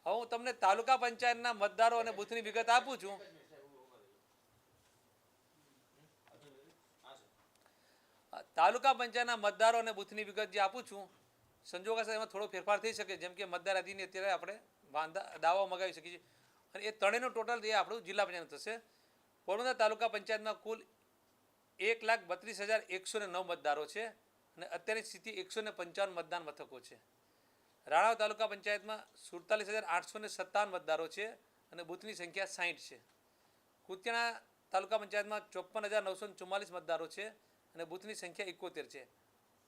હવે હું તમને તાલુકા પંચાયતના મતદારો અને બૂથની વિગત આપું છું. તાલુકા પંચાયતના મતદારો અને બૂથની વિગત જે આપું છું, સંજોગોસર એમાં થોડો ફેરફાર થઈ શકે, જેમ કે મતદાર યાદીની અત્યારે આપણે દાવો મગાવી શકીએ છીએ, અને એ ત્રણેયનું ટોટલ એ આપણું જિલ્લા પંચાયત થશે. પોરબંદર તાલુકા પંચાયતમાં કુલ 1,32,109 મતદારો છે અને અત્યારની સ્થિતિ 155 મતદાન મથકો છે. રાણાવ તાલુકા પંચાયતમાં 47,857 મતદારો છે અને બૂથની સંખ્યા 60 છે. કુતિયાણા તાલુકા પંચાયતમાં 54,944 મતદારો છે અને બૂથની સંખ્યા 71 છે.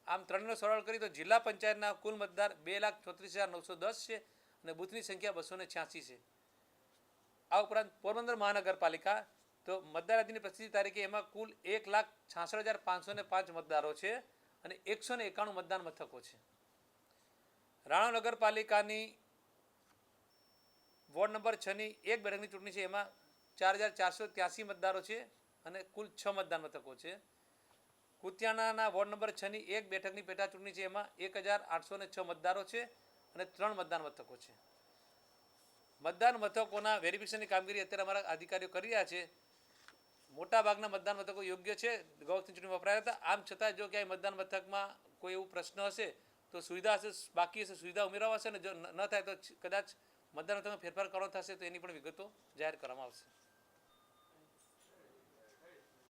આમ ત્રણનો સરળ કરી તો જિલ્લા પંચાયતના કુલ મતદાર 2,34,910 છે અને બૂથની સંખ્યા 286 છે. આ ઉપરાંત પોરબંદર મહાનગરપાલિકા તો મતદાર યાદીની પ્રસિદ્ધિ તારીખે એમાં કુલ 1,66,505 મતદારો છે અને 191 મતદાન મથકો છે. રાણા નગરપાલિકાની વોર્ડ નંબર 6ની એક બેઠકની ચૂંટણી છે, એમાં 4,483 મતદારો છે અને કુલ 6 મતદાન મથકો છે. કુતિયાણાના વોર્ડ નંબર 6ની એક બેઠકની પેટા ચૂંટણી છે, એમાં 1,806 મતદારો છે અને 3 મતદાન મથકો છે. મતદાન મથકોના વેરિફિકેશનની કામગીરી અત્યારે અમારા અધિકારીઓ કરી રહ્યા છે. મોટાભાગના મતદાન મથકો યોગ્ય છે, ગૌ ચૂંટણી વપરાયા હતા. આમ છતાં જો ક્યાંય મતદાન મથકમાં કોઈ એવું પ્રશ્ન હશે તો સુવિધા હશે, બાકી હશે સુવિધા ઉમેરવા હશે, ને જો ન થાય તો કદાચ મતદાન મથકમાં ફેરફાર કરવાનો થશે તો એની પણ વિગતો જાહેર કરવામાં આવશે.